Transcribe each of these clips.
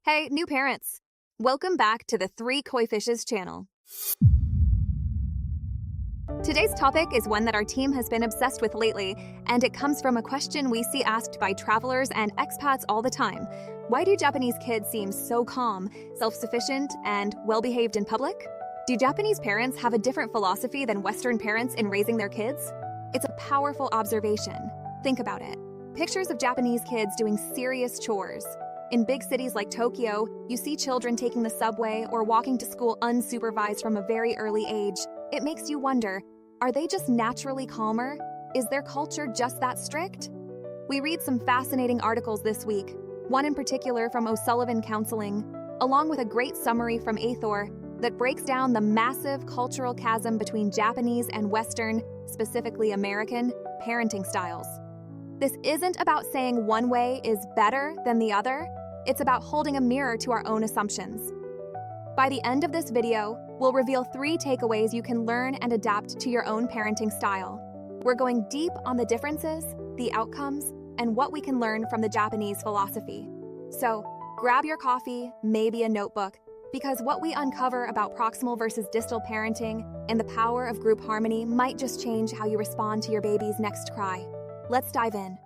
Hey, new parents! Welcome back to the Three Koi Fishes channel. Today's topic is one that our team has been obsessed with lately, and it comes from a question we see asked by travelers and expats all the time. Why do Japanese kids seem so calm, self-sufficient, and well-behaved in public? Do Japanese parents have a different philosophy than Western parents in raising their kids? It's a powerful observation. Think about it. Pictures of Japanese kids doing serious chores. In big cities like Tokyo, you see children taking the subway or walking to school unsupervised from a very early age. It makes you wonder, are they just naturally calmer? Is their culture just that strict? We read some fascinating articles this week, one in particular from O'Sullivan Counseling, along with a great summary from Aethor that breaks down the massive cultural chasm between Japanese and Western, specifically American, parenting styles. This isn't about saying one way is better than the other. It's about holding a mirror to our own assumptions. By the end of this video, we'll reveal 3 takeaways you can learn and adapt to your own parenting style. We're going deep on the differences, the outcomes, and what we can learn from the Japanese philosophy. So, grab your coffee, maybe a notebook, because what we uncover about proximal versus distal parenting and the power of group harmony might just change how you respond to your baby's next cry. Let's dive in.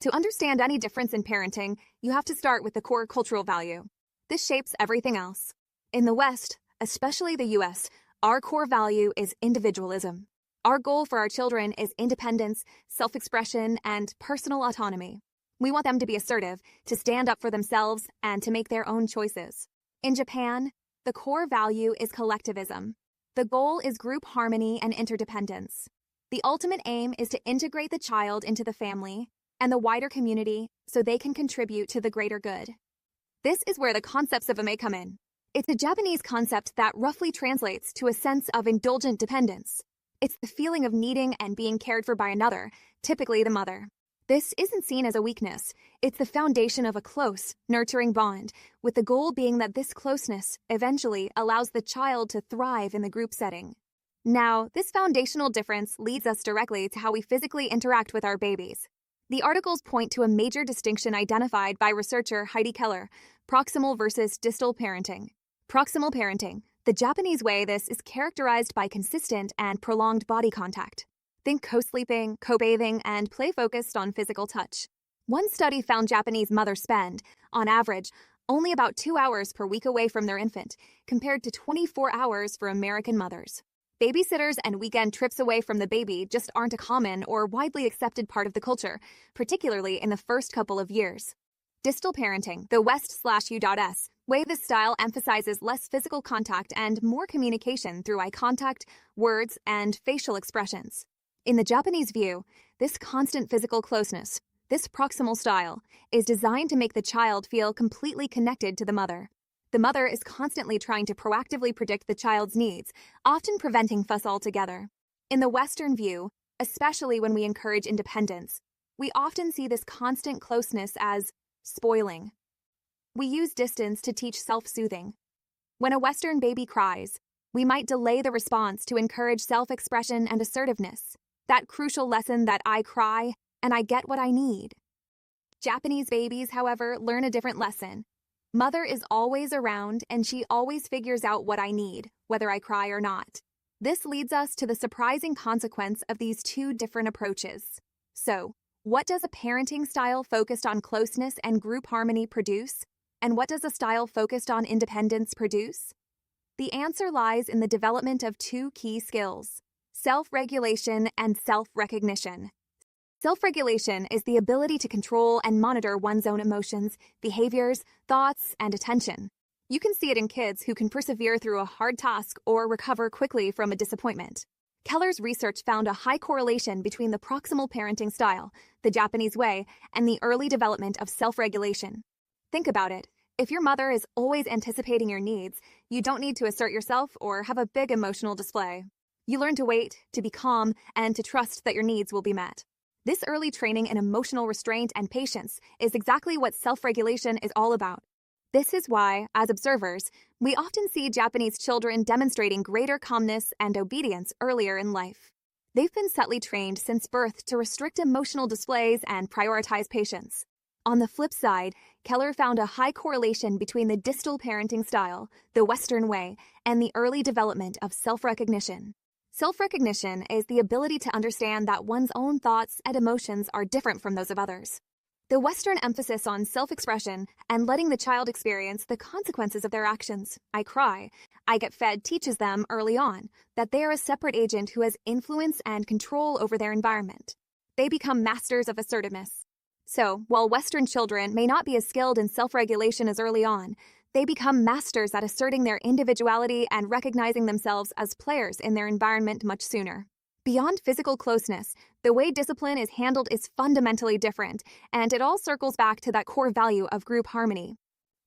To understand any difference in parenting, you have to start with the core cultural value. This shapes everything else. In the West, especially the US, our core value is individualism. Our goal for our children is independence, self-expression, and personal autonomy. We want them to be assertive, to stand up for themselves, and to make their own choices. In Japan, the core value is collectivism. The goal is group harmony and interdependence. The ultimate aim is to integrate the child into the family and the wider community so they can contribute to the greater good. This is where the concepts of ame come in. It's a Japanese concept that roughly translates to a sense of indulgent dependence. It's the feeling of needing and being cared for by another, typically the mother. This isn't seen as a weakness. It's the foundation of a close, nurturing bond, with the goal being that this closeness eventually allows the child to thrive in the group setting. Now, this foundational difference leads us directly to how we physically interact with our babies. The articles point to a major distinction identified by researcher Heidi Keller: proximal versus distal parenting. Proximal parenting, the Japanese way this is characterized by consistent and prolonged body contact. Think co-sleeping, co-bathing, and play focused on physical touch. One study found Japanese mothers spend, on average, only about 2 hours per week away from their infant, compared to 24 hours for American mothers. Babysitters and weekend trips away from the baby just aren't a common or widely accepted part of the culture, particularly in the first couple of years. Distal parenting, the West/U.S. way this style emphasizes less physical contact and more communication through eye contact, words, and facial expressions. In the Japanese view, this constant physical closeness, this proximal style, is designed to make the child feel completely connected to the mother. The mother is constantly trying to proactively predict the child's needs, often preventing fuss altogether. In the Western view, especially when we encourage independence, we often see this constant closeness as spoiling. We use distance to teach self-soothing. When a Western baby cries, we might delay the response to encourage self-expression and assertiveness, that crucial lesson that I cry and I get what I need. Japanese babies, however, learn a different lesson. Mother is always around, and she always figures out what I need, whether I cry or not. This leads us to the surprising consequence of these 2 different approaches. So, what does a parenting style focused on closeness and group harmony produce? And what does a style focused on independence produce? The answer lies in the development of 2 key skills: self-regulation and self-recognition. Self-regulation is the ability to control and monitor one's own emotions, behaviors, thoughts, and attention. You can see it in kids who can persevere through a hard task or recover quickly from a disappointment. Keller's research found a high correlation between the proximal parenting style, the Japanese way, and the early development of self-regulation. Think about it. If your mother is always anticipating your needs, you don't need to assert yourself or have a big emotional display. You learn to wait, to be calm, and to trust that your needs will be met. This early training in emotional restraint and patience is exactly what self-regulation is all about. This is why, as observers, we often see Japanese children demonstrating greater calmness and obedience earlier in life. They've been subtly trained since birth to restrict emotional displays and prioritize patience. On the flip side, Keller found a high correlation between the distal parenting style, the Western way, and the early development of self-recognition. Self-recognition is the ability to understand that one's own thoughts and emotions are different from those of others. The Western emphasis on self-expression and letting the child experience the consequences of their actions, I cry, I get fed, teaches them early on that they are a separate agent who has influence and control over their environment. They become masters of assertiveness. So, while Western children may not be as skilled in self-regulation as early on, they become masters at asserting their individuality and recognizing themselves as players in their environment much sooner. Beyond physical closeness, the way discipline is handled is fundamentally different, and it all circles back to that core value of group harmony.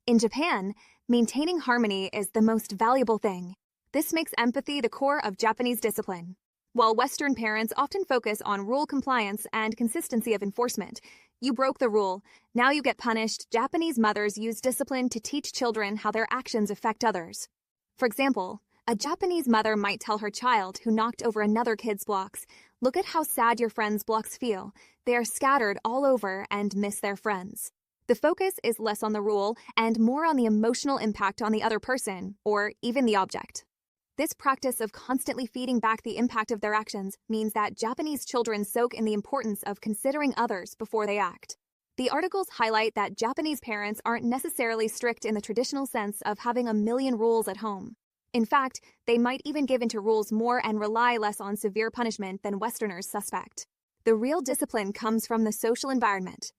In Japan, maintaining harmony is the most valuable thing. This makes empathy the core of Japanese discipline. While Western parents often focus on rule compliance and consistency of enforcement, you broke the rule, now you get punished. Japanese mothers use discipline to teach children how their actions affect others. For example, a Japanese mother might tell her child who knocked over another kid's blocks, "Look at how sad your friend's blocks feel. They are scattered all over and miss their friends." The focus is less on the rule and more on the emotional impact on the other person, or even the object. This practice of constantly feeding back the impact of their actions means that Japanese children soak in the importance of considering others before they act. The articles highlight that Japanese parents aren't necessarily strict in the traditional sense of having a million rules at home. In fact, they might even give into rules more and rely less on severe punishment than Westerners suspect. The real discipline comes from the social environment.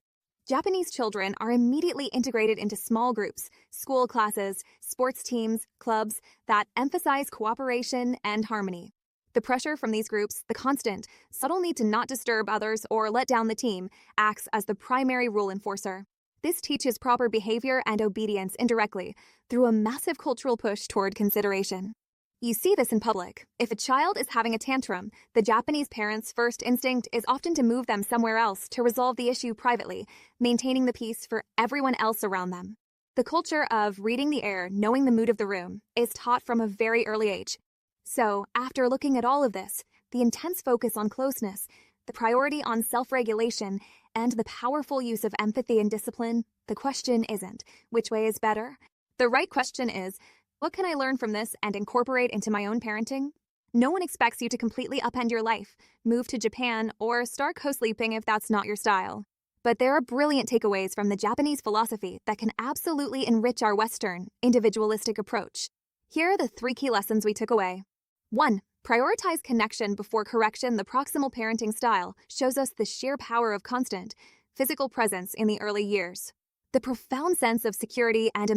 Japanese children are immediately integrated into small groups, school classes, sports teams, clubs that emphasize cooperation and harmony. The pressure from these groups, the constant, subtle need to not disturb others or let down the team, acts as the primary rule enforcer. This teaches proper behavior and obedience indirectly through a massive cultural push toward consideration. You see this in public. If a child is having a tantrum, the Japanese parents' first instinct is often to move them somewhere else to resolve the issue privately, maintaining the peace for everyone else around them. The culture of reading the air, knowing the mood of the room, is taught from a very early age. So, after looking at all of this, the intense focus on closeness, the priority on self-regulation, and the powerful use of empathy and discipline, the question isn't, which way is better? The right question is, what can I learn from this and incorporate into my own parenting? No one expects you to completely upend your life, move to Japan, or start co-sleeping if that's not your style. But there are brilliant takeaways from the Japanese philosophy that can absolutely enrich our Western, individualistic approach. Here are the 3 key lessons we took away. 1. Prioritize connection before correction. The proximal parenting style shows us the sheer power of constant, physical presence in the early years. The profound sense of security and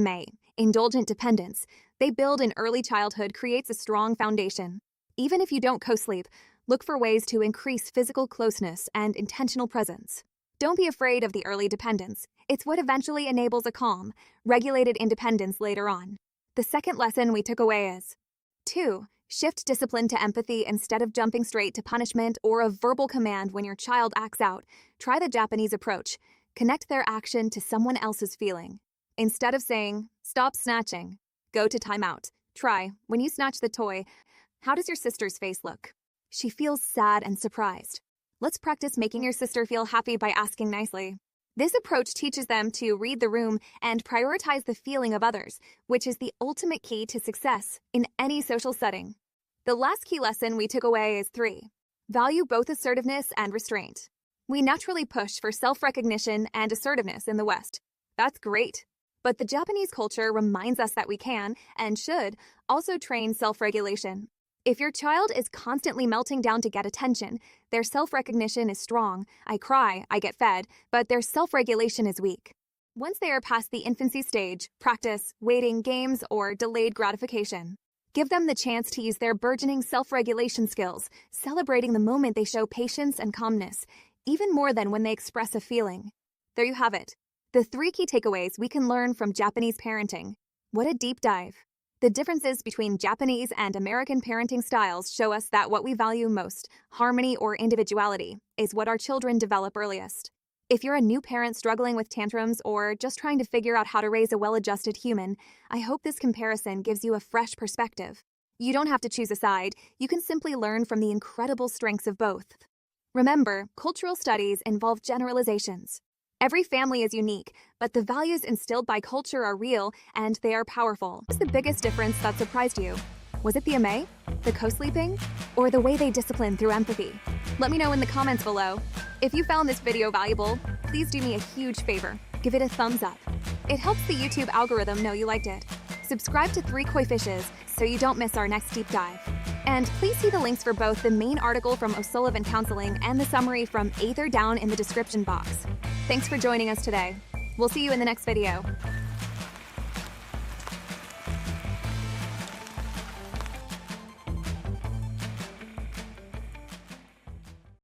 indulgent dependence they build in early childhood creates a strong foundation. Even if you don't co-sleep, look for ways to increase physical closeness and intentional presence. Don't be afraid of the early dependence. It's what eventually enables a calm, regulated independence later on. The second lesson we took away is 2. Shift discipline to empathy instead of jumping straight to punishment or a verbal command when your child acts out. Try the Japanese approach. Connect their action to someone else's feeling. Instead of saying, "Stop snatching," go to timeout. Try, when you snatch the toy, how does your sister's face look? She feels sad and surprised. Let's practice making your sister feel happy by asking nicely. This approach teaches them to read the room and prioritize the feeling of others, which is the ultimate key to success in any social setting. The last key lesson we took away is 3. Value both assertiveness and restraint. We naturally push for self-recognition and assertiveness in the West. That's great. But the Japanese culture reminds us that we can, and should, also train self-regulation. If your child is constantly melting down to get attention, their self-recognition is strong. I cry, I get fed, but their self-regulation is weak. Once they are past the infancy stage, practice waiting, games, or delayed gratification. Give them the chance to use their burgeoning self-regulation skills, celebrating the moment they show patience and calmness, even more than when they express a feeling. There you have it. The 3 key takeaways we can learn from Japanese parenting. What a deep dive. The differences between Japanese and American parenting styles show us that what we value most, harmony or individuality, is what our children develop earliest. If you're a new parent struggling with tantrums or just trying to figure out how to raise a well-adjusted human, I hope this comparison gives you a fresh perspective. You don't have to choose a side. You can simply learn from the incredible strengths of both. Remember, cultural studies involve generalizations. Every family is unique, but the values instilled by culture are real and they are powerful. What's the biggest difference that surprised you? Was it the AMA, the co-sleeping, or the way they discipline through empathy? Let me know in the comments below. If you found this video valuable, please do me a huge favor. Give it a thumbs up. It helps the YouTube algorithm know you liked it. Subscribe to 3 Koi Fishes so you don't miss our next deep dive. And please see the links for both the main article from O'Sullivan Counseling and the summary from Aether down in the description box. Thanks for joining us today. We'll see you in the next video.